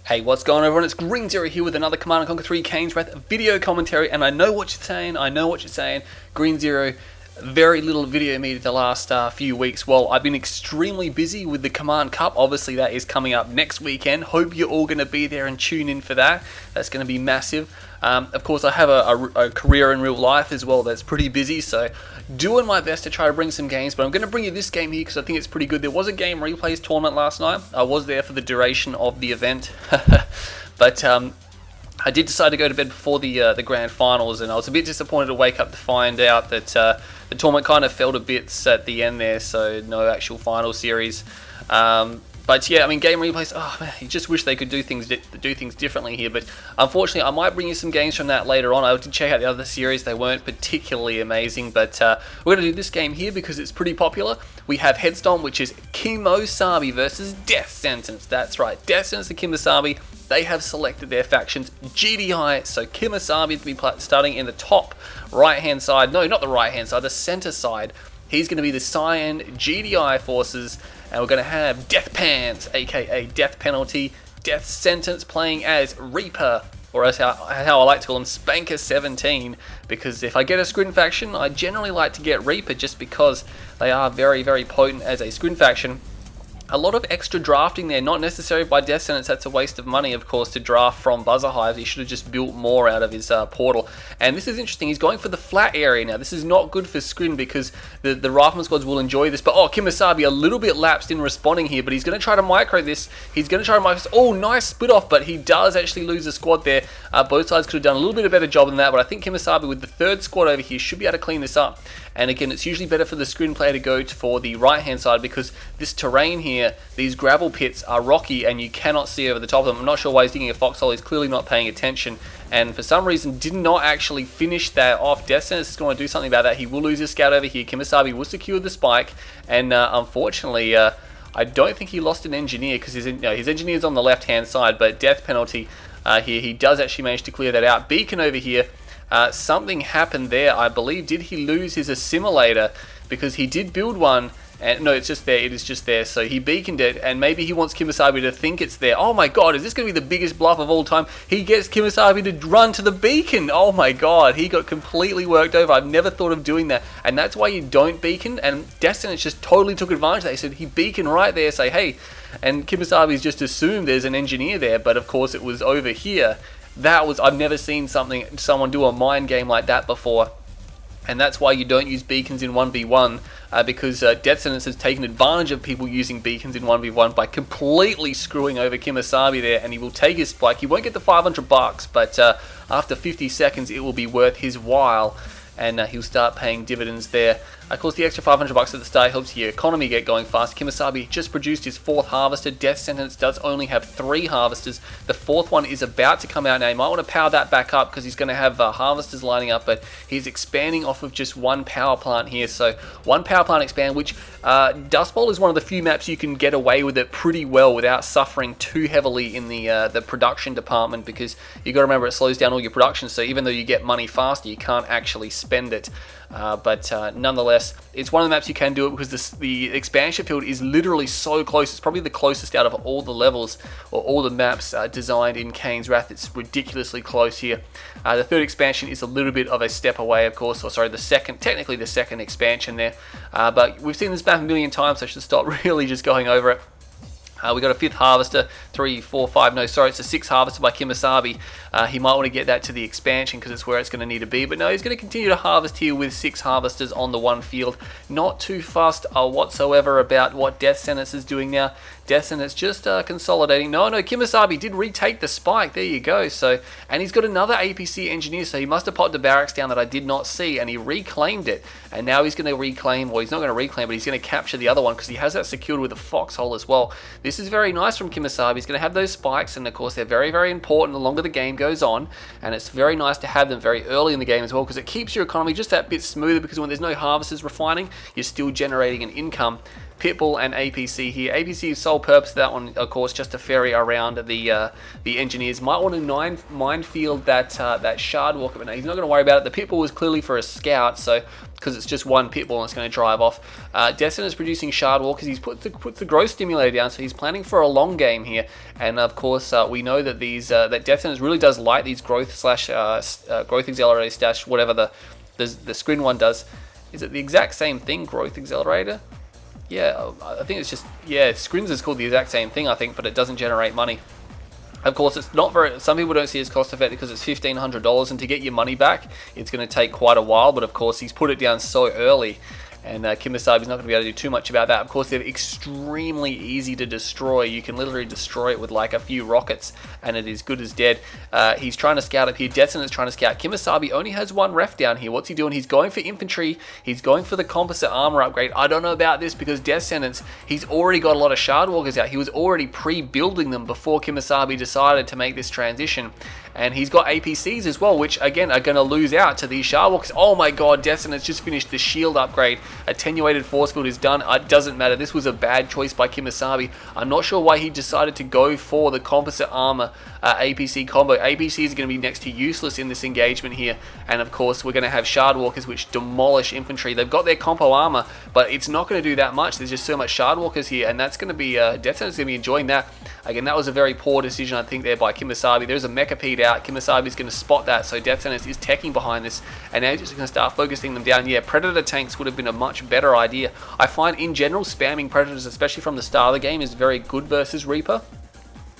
Hey, what's going on, everyone? It's Green Zero here with another Command & Conquer 3 Kane's Wrath video commentary, and I know what you're saying, Green Zero, very little video media the last few weeks. Well, I've been extremely busy with the Command Cup. Obviously, that is coming up next weekend. Hope you're all going to be there and tune in for that. That's going to be massive. Of course, I have a career in real life as well that's pretty busy, so doing my best to try to bring some games, but I'm going to bring you this game here because I think it's pretty good. There was a game replays tournament last night. I was there for the duration of the event, but I did decide to go to bed before the grand finals, and I was a bit disappointed to wake up to find out that the tournament kind of fell to bits at the end there, so no actual final series. But yeah, I mean, game replays, oh man, you just wish they could do things differently here. But unfortunately, I might bring you some games from that later on. I did check out the other series. They weren't particularly amazing, but we're going to do this game here because it's pretty popular. We have Head Stomp, which is Kimosabi versus Death Sentence. That's right, Death Sentence and Kimosabi. They have selected their factions GDI, so Kimosabi to be starting in the top right-hand side. No, not the right-hand side, the center side. He's going to be the Cyan GDI forces, and we're going to have Death Pants, aka Death Penalty, Death Sentence playing as Reaper, or as how I like to call him, Spanker 17, because if I get a Scrin faction, I generally like to get Reaper just because they are very, very potent as a Scrin faction. A lot of extra drafting there, not necessary by Death Sentence. That's a waste of money, of course, to draft from Buzzer Hives. He should have just built more out of his portal. And this is interesting. He's going for the flat area now. This is not good for Scrin because the Rifleman squads will enjoy this. But, oh, Kimosabi a little bit lapsed in responding here, but he's going to try to micro this. He's going to try to micro this. Oh, nice split off, but he does actually lose a squad there. Both sides could have done a little bit of better job than that, but I think Kimosabi with the third squad over here should be able to clean this up. And again, it's usually better for the Scrin player to go for the right-hand side because this terrain here, these gravel pits are rocky and you cannot see over the top of them. I'm not sure why he's digging a foxhole. He's clearly not paying attention. And for some reason, did not actually finish that off. Death Sentence is going to do something about that. He will lose his scout over here. Kimosabi will secure the spike. And unfortunately, I don't think he lost an engineer because his engineer's on the left-hand side. But Death Penalty here, he does actually manage to clear that out. Beacon over here. Something happened there, I believe. Did he lose his assimilator? Because he did build one, and no, it's just there. It is just there. So he beaconed it, and maybe he wants Kimosabi to think it's there. Oh my god, is this going to be the biggest bluff of all time? He gets Kimosabi to run to the beacon. Oh my god, he got completely worked over. I've never thought of doing that, and that's why you don't beacon. And Death Sentence just totally took advantage of that. He said he beaconed right there, say hey, and Kimosabi's just assumed there's an engineer there, but of course it was over here. I've never seen someone do a mind game like that before, and that's why you don't use beacons in 1v1 because Death Sentence has taken advantage of people using beacons in 1v1 by completely screwing over Kimosabi there, and he will take his spike. He won't get the $500, but after 50 seconds it will be worth his while, and he'll start paying dividends there. Of course, the extra $500 at the start helps your economy get going fast. Kimosabi just produced his 4th harvester. Death Sentence does only have 3 harvesters. The 4th one is about to come out now. You might want to power that back up because he's going to have harvesters lining up, but he's expanding off of just 1 power plant here. So 1 power plant expand, which Dustbowl is one of the few maps you can get away with it pretty well without suffering too heavily in the production department, because you got to remember it slows down all your production. So even though you get money faster, you can't actually spend it. But nonetheless, it's one of the maps you can do it because the expansion field is literally so close. It's probably the closest out of all the levels or all the maps designed in Kane's Wrath. It's ridiculously close here. The 3rd expansion is a little bit of a step away, of course, or sorry, technically the 2nd expansion there. But we've seen this map a million times, so I should stop really just going over it. We got a 5th harvester, 3, 4, 5, no, sorry, it's a 6th harvester by Kimosabi. He might want to get that to the expansion because it's where it's going to need to be. But no, he's going to continue to harvest here with 6 harvesters on the one field. Not too fussed whatsoever about what Death Sentence is doing now. Death Sentence just consolidating. No, Kimosabi did retake the spike. There you go. So, and he's got another APC engineer, so he must have popped the barracks down that I did not see, and he reclaimed it. And now he's going to reclaim, well, he's not going to reclaim, but he's going to capture the other one because he has that secured with a foxhole as well. This is very nice from Kimosabi. He's going to have those spikes, and of course they're very, very important the longer the game goes on, and it's very nice to have them very early in the game as well because it keeps your economy just that bit smoother, because when there's no harvesters refining, you're still generating an income. Pitbull and APC here. APC's sole purpose of that one, of course, just to ferry around the engineers. Might want to minefield that Shard Walker, but no, he's not going to worry about it. The Pitbull was clearly for a scout, so because it's just one Pitbull and it's going to drive off. Destin is producing Shard Walkers. He's put the growth stimulator down, so he's planning for a long game here. And of course, we know that that Destin really does like these growth accelerator stash, whatever the screen one does. Is it the exact same thing, growth accelerator? Yeah, I think it's just, yeah, Scrins is called the exact same thing, I think, but it doesn't generate money. Of course, it's not very, some people don't see it as cost effective because it's $1,500, and to get your money back, it's going to take quite a while, but of course, he's put it down so early. And Kimasabi's not going to be able to do too much about that. Of course, they're extremely easy to destroy. You can literally destroy it with like a few rockets, and it is good as dead. He's trying to scout up here. Detson is trying to scout. Kimasabi only has one ref down here. What's he doing? He's going for infantry. He's going for the composite armor upgrade. I don't know about this because Descendants, he's already got a lot of Shard Walkers out. He was already pre-building them before Kimasabi decided to make this transition. And he's got APCs as well, which again are going to lose out to these Shard Walkers. Oh my god, Descendants just finished the shield upgrade. Attenuated force field is done. It doesn't matter. This was a bad choice by Kimasabi. I'm not sure why he decided to go for the composite armor APC combo. APC is going to be next to useless in this engagement here. And of course, we're going to have Shard Walkers which demolish infantry. They've got their compo armor, but it's not going to do that much. There's just so much Shard Walkers here, and that's going to be Descendants going to be enjoying that. Again, that was a very poor decision, I think, there by Kimasabi. There's a Mechapede out. Kimasabi is going to spot that, so Death Sentence is teching behind this, and now he's just going to start focusing them down. Yeah, Predator tanks would have been a much better idea. I find, in general, spamming Predators, especially from the start of the game, is very good versus Reaper,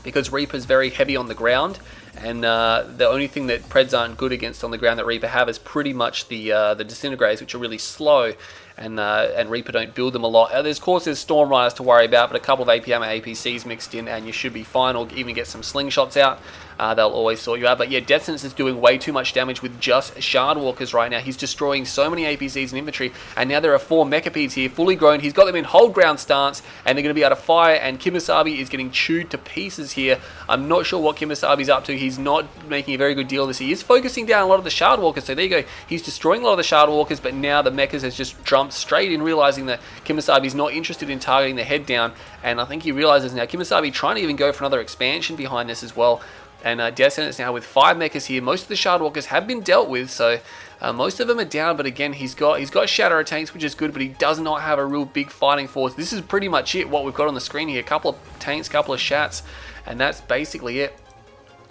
because Reaper's very heavy on the ground, and the only thing that Preds aren't good against on the ground that Reaper have is pretty much the Disintegrators, which are really slow, and Reaper don't build them a lot. There's, of course, there's Storm Riders to worry about, but a couple of APM and APCs mixed in, and you should be fine, or even get some slingshots out. They'll always sort you out. But yeah, Death Sentence is doing way too much damage with just Shard Walkers right now. He's destroying so many APCs and infantry, and now there are 4 Mechapedes here, fully grown. He's got them in hold ground stance, and they're going to be able to fire, and Kimasabi is getting chewed to pieces here. I'm not sure what Kimasabi's up to. He's not making a very good deal of this. He is focusing down a lot of the Shard Walkers, so there you go. He's destroying a lot of the Shard Walkers, but now the Mechas has just jumped straight in, realizing that Kimasabi's not interested in targeting the head down, and I think he realizes now Kimasabi trying to even go for another expansion behind this as well. And Death Sentence now with 5 mechas here. Most of the Shard Walkers have been dealt with, so most of them are down. But again, he's got Shatterer tanks, which is good, but he does not have a real big fighting force. This is pretty much it, what we've got on the screen here. A couple of tanks, couple of Shats, and that's basically it.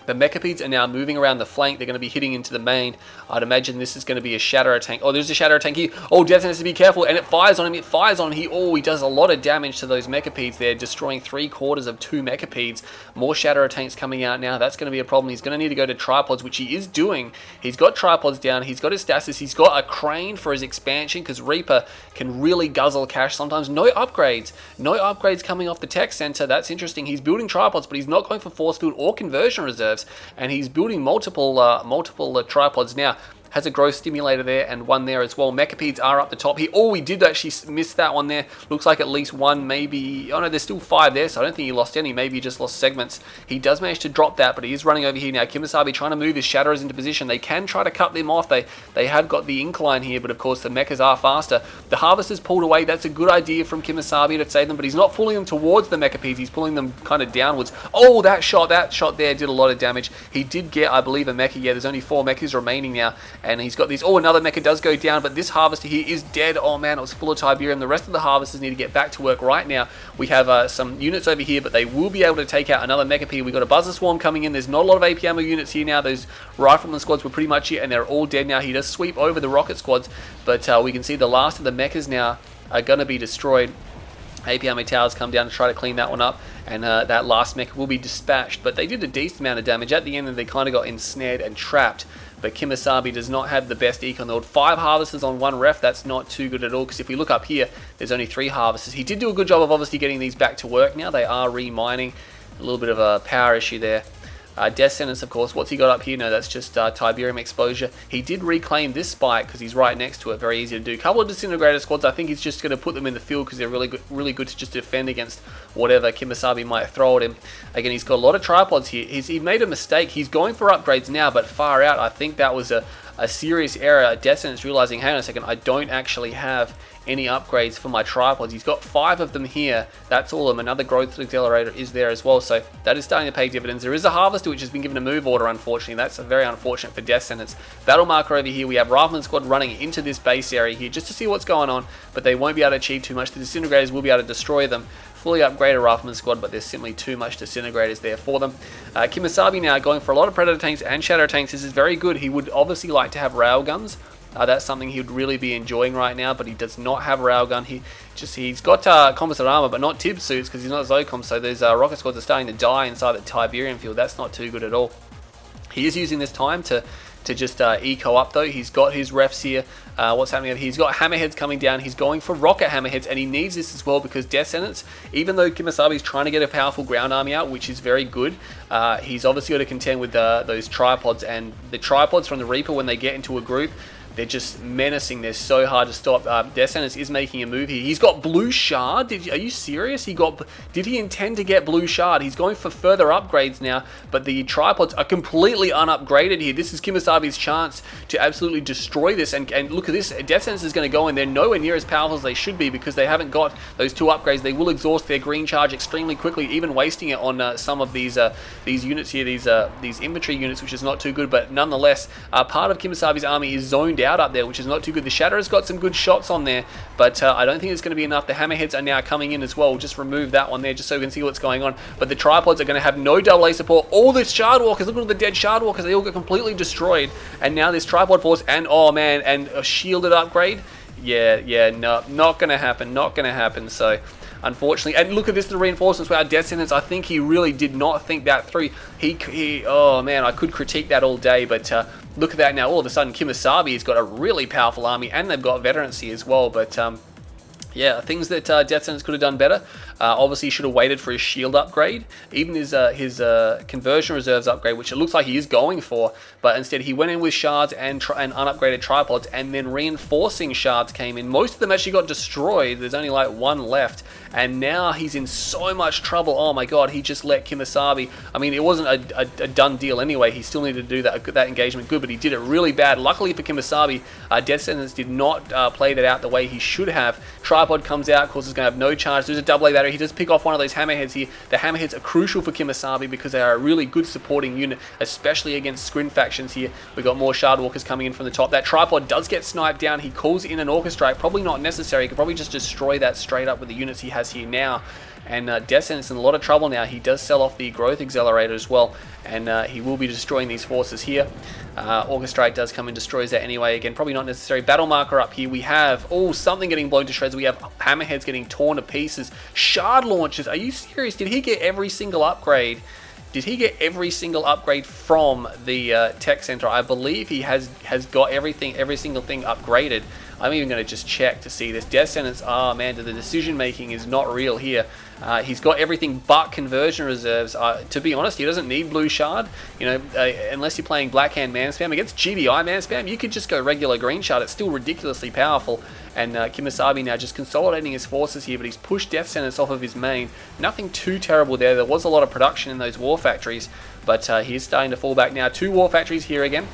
The Mechapedes are now moving around the flank. They're going to be hitting into the main. I'd imagine this is going to be a Shatterer tank. Oh, there's a Shatterer tank here. Oh, Death Sentence to be careful. And it fires on him. It fires on him. He does a lot of damage to those Mechapedes there, destroying 3/4 of 2 Mechapedes. More Shatterer tanks coming out now. That's going to be a problem. He's going to need to go to tripods, which he is doing. He's got tripods down. He's got his stasis. He's got a crane for his expansion, because Reaper can really guzzle cash sometimes. No upgrades. No upgrades coming off the tech center. That's interesting. He's building tripods, but he's not going for force field or conversion reserves. And he's building multiple tripods now. Has a growth stimulator there and one there as well. Mechapedes are up the top here. Oh, he did actually miss that one there. Looks like at least one, maybe. Oh no, there's still 5 there, so I don't think he lost any. Maybe he just lost segments. He does manage to drop that, but he is running over here now. Kimasabi trying to move his Shatterers into position. They can try to cut them off. They have got the incline here, but of course the mechas are faster. The Harvester's pulled away. That's a good idea from Kimasabi to save them, but he's not pulling them towards the Mechapedes. He's pulling them kind of downwards. Oh, that shot there did a lot of damage. He did get, I believe, a mecha. Yeah, there's only 4 mechas remaining now, and he's got these. Oh, another mecha does go down, but this Harvester here is dead. Oh man, it was full of Tiberium. The rest of the Harvesters need to get back to work right now. We have some units over here, but they will be able to take out another Mechapede. We've got a Buzzer Swarm coming in. There's not a lot of AP ammo units here now. Those Rifleman squads were pretty much it, and they're all dead now. He does sweep over the rocket squads, but we can see the last of the mechas now are going to be destroyed. AP Army Towers come down to try to clean that one up, and that last mech will be dispatched, but they did a decent amount of damage. At the end, and they kind of got ensnared and trapped, but Kimasabi does not have the best econ build. 5 Harvesters on 1 ref, that's not too good at all, because if we look up here, there's only 3 Harvesters. He did do a good job of obviously getting these back to work now. They are remining. A little bit of a power issue there. Death Sentence, of course, what's he got up here? No, that's just Tiberium exposure. He did reclaim this spike because he's right next to it. Very easy to do. A couple of Disintegrator squads. I think he's just going to put them in the field because they're really good to just defend against whatever Kimasabi might throw at him. Again, he's got a lot of tripods here. He made a mistake. He's going for upgrades now, but far out. I think that was a a serious error. Death Sentence realizing, hang on a second, I don't actually have any upgrades for my tripods. He's got 5 of them here. That's all of them. Another growth accelerator is there as well, so that is starting to pay dividends. There is a harvester which has been given a move order, unfortunately. That's very unfortunate for Death Sentence. Battle marker over here. We have Rifleman Squad running into this base area here just to see what's going on, but they won't be able to achieve too much. The disintegrators will be able to destroy them. Fully upgraded Rifleman Squad, but there's simply too much disintegrators there for them. Kimasabi now going for a lot of Predator tanks and Shadow tanks. This is very good. He would obviously like to have railguns. That's something he would really be enjoying right now, but he does not have a railgun. He's got composite armor, but not tib suits because he's not Zocom. So those rocket squads are starting to die inside the Tiberian field. That's not too good at all. He is using this time to just eco up though. He's got his refs here. What's happening? He's got hammerheads coming down. He's going for rocket hammerheads, and he needs this as well because Death Sentence, even though Kimasabi is trying to get a powerful ground army out, which is very good, he's obviously got to contend with those tripods, and the tripods from the Reaper, when they get into a group, they're just menacing. They're so hard to stop. Death Sentence is making a move here. He's got Blue Shard. Are you serious? Did he intend to get Blue Shard? He's going for further upgrades now, but the tripods are completely unupgraded here. This is Kimasabi's chance to absolutely destroy this. And look at this. Death Sentence is going to go in. They're nowhere near as powerful as they should be because they haven't got those 2 upgrades. They will exhaust their green charge extremely quickly, even wasting it on some of these units here, these infantry units, which is not too good. But nonetheless, part of Kimasabi's army is zoned out up there, which is not too good. The Shatter has got some good shots on there, but I don't think it's going to be enough. The Hammerheads are now coming in as well. We'll just remove that one there just so we can see what's going on. But the tripods are going to have no AA support. All the Shardwalkers, look at all the dead Shardwalkers, they all get completely destroyed. And now this tripod force, and oh man, and a shielded upgrade. Yeah, no, not going to happen, so unfortunately. And look at this, the reinforcements with our Death Sentence. I think he really did not think that through. Oh man, I could critique that all day, but look at that now. All of a sudden, Kimasabi has got a really powerful army, and they've got veterancy as well, but yeah, things that Death Sentence could have done better. Obviously, he should have waited for his shield upgrade, even his conversion reserves upgrade, which it looks like he is going for. But instead, he went in with shards and unupgraded tripods, and then reinforcing shards came in. Most of them actually got destroyed. There's only like 1 left, and now he's in so much trouble. Oh my god, he just let Kimasabi. I mean, it wasn't a done deal anyway. He still needed to do that engagement good, but he did it really bad. Luckily for Kimasabi, Death Sentence did not play that out the way he should have. Tripod comes out, of course, is going to have no charge. There's a AA battery. He does pick off one of those hammerheads here. The hammerheads are crucial for Kimasabi because they are a really good supporting unit, especially against Scrin factions here. We've got more Shardwalkers coming in from the top. That tripod does get sniped down. He calls in an Orchestrate. Probably not necessary. He could probably just destroy that straight up with the units he has here now. And Death Sentence in a lot of trouble now. He does sell off the growth accelerator as well, and he will be destroying these forces here. Orchestrate does come and destroys that anyway. Again, probably not necessary. Battle marker up here. We have something getting blown to shreds. We have hammerheads getting torn to pieces. Shard launchers. Are you serious? Did he get every single upgrade? Did he get every single upgrade from the tech center? I believe he has got every single thing upgraded. I'm even going to just check to see this. Death Sentence, oh man, the decision making is not real here. He's got everything but conversion reserves. To be honest, he doesn't need Blue Shard. You know, unless you're playing Black Hand Man Spam. Against GBI Man Spam, you could just go regular Green Shard. It's still ridiculously powerful. And Kimasabi now just consolidating his forces here, but he's pushed Death Sentence off of his main. Nothing too terrible there. There was a lot of production in those war factories, but he's starting to fall back now. 2 war factories here again.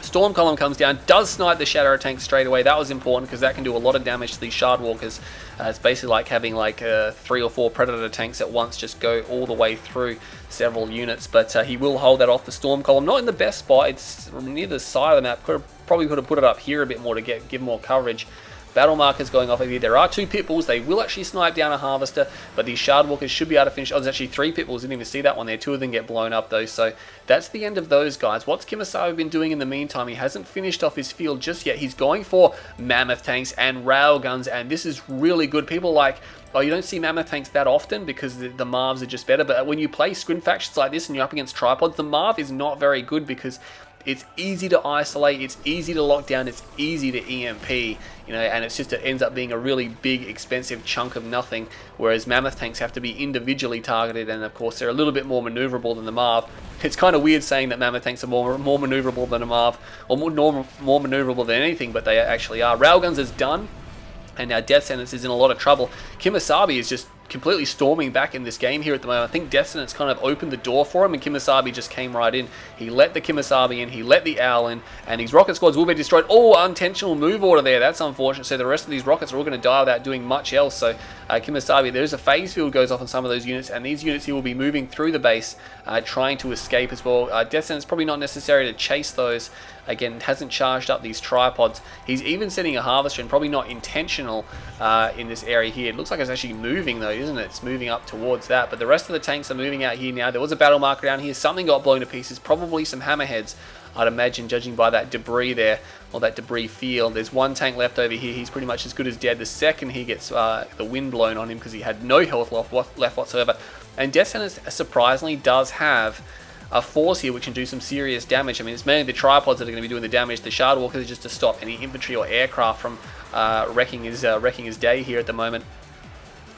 Storm Column comes down, does snipe the Shadow tank straight away. That was important because that can do a lot of damage to these Shardwalkers. It's basically like having like 3 or 4 Predator tanks at once just go all the way through several units. But he will hold that off the Storm Column. Not in the best spot. It's near the side of the map. Probably could have put it up here a bit more to give more coverage. Battle markers going off over here. There are 2 Pitbulls. They will actually snipe down a Harvester, but these Shardwalkers should be able to finish. Oh, there's actually 3 Pitbulls. Didn't even see that one there. 2 of them get blown up though, so that's the end of those guys. What's Kimasabi been doing in the meantime? He hasn't finished off his field just yet. He's going for Mammoth tanks and railguns, and this is really good. People like, oh, you don't see Mammoth tanks that often because the Marvs are just better, but when you play Scrin factions like this and you're up against tripods, the Marv is not very good because it's easy to isolate, it's easy to lock down, it's easy to EMP, you know, and it ends up being a really big, expensive chunk of nothing, whereas Mammoth tanks have to be individually targeted, and of course they're a little bit more maneuverable than the Marv. It's kind of weird saying that Mammoth tanks are more maneuverable than a Marv, or more maneuverable than anything, but they actually are. Railguns is done, and now Death Sentence is in a lot of trouble. Kimasabi is just completely storming back in this game here at the moment. I think Death Sentence kind of opened the door for him, and Kimasabi just came right in. He let the Kimasabi in, he let the Owl in, and his rocket squads will be destroyed. Oh, unintentional move order there. That's unfortunate. So the rest of these rockets are all going to die without doing much else. So Kimasabi, there's a phase field goes off on some of those units, and these units here will be moving through the base, trying to escape as well. Death Sentence probably not necessary to chase those. Again, hasn't charged up these tripods. He's even setting a harvester, and probably not intentional in this area here. It looks like it's actually moving though, isn't it? It's moving up towards that, but the rest of the tanks are moving out here now. There was a battle marker down here. Something got blown to pieces, probably some hammerheads, I'd imagine, judging by that debris there, or that debris field. There's one tank left over here. He's pretty much as good as dead the second he gets the wind blown on him, because he had no health left whatsoever. And Death Sentence surprisingly does have a force here which can do some serious damage. I mean, it's mainly the tripods that are going to be doing the damage. The shard walkers are just to stop any infantry or aircraft from wrecking his day here at the moment.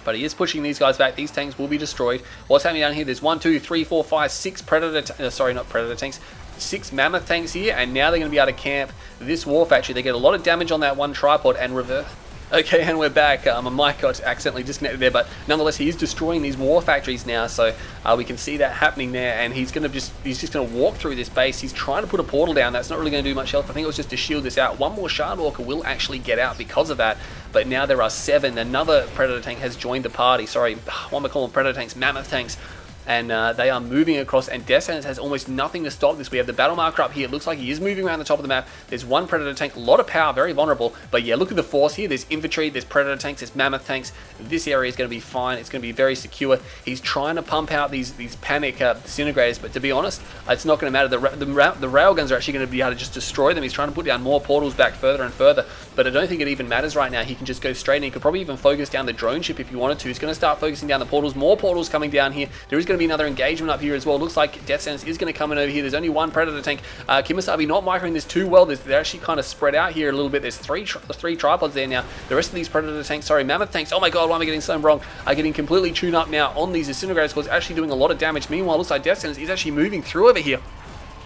But he is pushing these guys back. These tanks will be destroyed. What's happening down here? There's 1, 2, 3, 4, 5, 6 predator. Sorry, not predator tanks. 6 mammoth tanks here, and now they're going to be able to camp this war factory. They get a lot of damage on that one tripod and reverse. Okay, and we're back. My mic got accidentally disconnected there, but nonetheless, he is destroying these war factories now, so we can see that happening there. And he's just going to walk through this base. He's trying to put a portal down. That's not really going to do much health. I think it was just to shield this out. One more shard walker will actually get out because of that. But now there are 7. Another predator tank has joined the party. Sorry, what am I calling predator tanks? Mammoth tanks. And they are moving across, and Death Sentence has almost nothing to stop this. We have the battle marker up here. It looks like he is moving around the top of the map. There's one predator tank, a lot of power, very vulnerable. But yeah, look at the force here. There's infantry, there's predator tanks, there's mammoth tanks. This area is going to be fine. It's going to be very secure. He's trying to pump out these panic disintegrators, but to be honest, it's not going to matter. The railguns are actually going to be able to just destroy them. He's trying to put down more portals back further and further, but I don't think it even matters right now. He can just go straight in. He could probably even focus down the drone ship if he wanted to. He's going to start focusing down the portals. More portals coming down here. There is going to be another engagement up here as well. Looks like Death Sentence is going to come in over here. There's only one predator tank. Kimasabi not microing this too well. They're actually kind of spread out here a little bit. There's three tripods there now. The rest of these predator tanks, sorry, mammoth tanks. Oh my god, why am I getting so wrong? Are getting completely tuned up now on these disintegrator squads, actually doing a lot of damage. Meanwhile, looks like Death Sentence is actually moving through over here.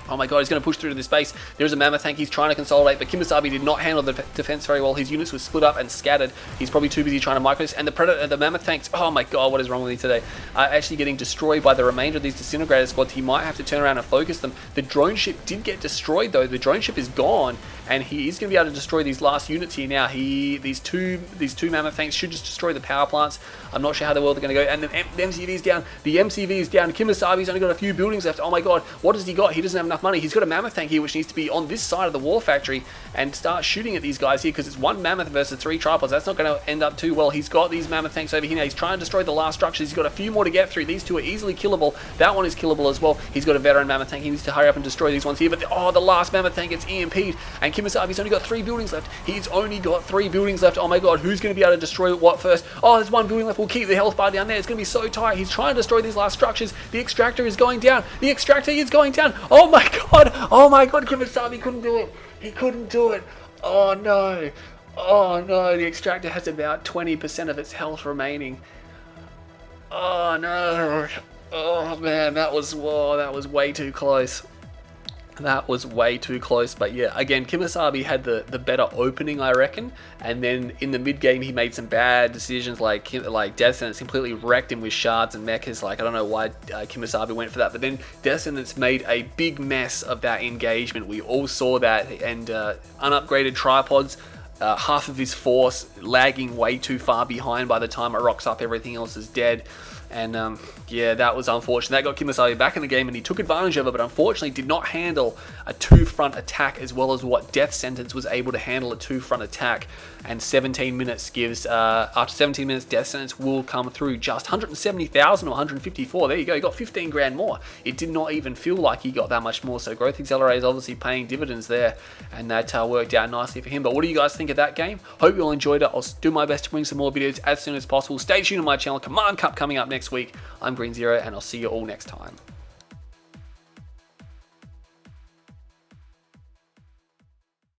Oh my god, he's going to push through to this base. There's a mammoth tank. He's trying to consolidate, but Kimasabi did not handle the defense very well. His units were split up and scattered. He's probably too busy trying to micro this. And the mammoth tanks, oh my god, what is wrong with me today? Are actually getting destroyed by the remainder of these disintegrator squads. He might have to turn around and focus them. The drone ship did get destroyed though. The drone ship is gone, and he is going to be able to destroy these last units here now. These two mammoth tanks should just destroy the power plants. I'm not sure how the world are going to go. And the MCV is down. The MCV is down. Kimasabi's only got a few buildings left. Oh my god, what has he got? He doesn't have enough money. He's got a mammoth tank here which needs to be on this side of the war factory and start shooting at these guys here, because it's one mammoth versus 3 tripods. That's not going to end up too well. He's got these mammoth tanks over here now. He's trying to destroy the last structures. He's got a few more to get through. These 2 are easily killable. That one is killable as well. He's got a veteran mammoth tank. He needs to hurry up and destroy these ones here. But the last mammoth tank gets EMP'd, and Kimasabi's only got 3 buildings left. He's only got 3 buildings left. Oh my god, who's going to be able to destroy what first? Oh, there's 1 building left. We'll keep the health bar down there. It's going to be so tight. He's trying to destroy these last structures. The extractor is going down. The extractor is going down. Oh my god. Oh my god, Kimasabi couldn't do it. He couldn't do it. Oh no. Oh no, the extractor has about 20% of its health remaining. Oh no. Oh man, that was way too close. That was way too close. But yeah, again, Kimasabi had the better opening, I reckon. And then in the mid game, he made some bad decisions, like Death Sentence completely wrecked him with shards and mechas. Like, I don't know why Kimasabi went for that. But then Death Sentence made a big mess of that engagement. We all saw that. And unupgraded tripods, half of his force lagging way too far behind. By the time it rocks up, everything else is dead. And yeah, that was unfortunate. That got Kimasabi back in the game, and he took advantage of it, but unfortunately did not handle a 2-front attack as well as what Death Sentence was able to handle a 2-front attack. And 17 minutes gives, after 17 minutes, Death Sentence will come through just 170,000 or 154. There you go, he got 15 grand more. It did not even feel like he got that much more, so Growth Accelerator is obviously paying dividends there, and that worked out nicely for him. But what do you guys think of that game? Hope you all enjoyed it. I'll do my best to bring some more videos as soon as possible. Stay tuned on my channel. Command Cup coming up next week. I'm Green Zero, and I'll see you all next time.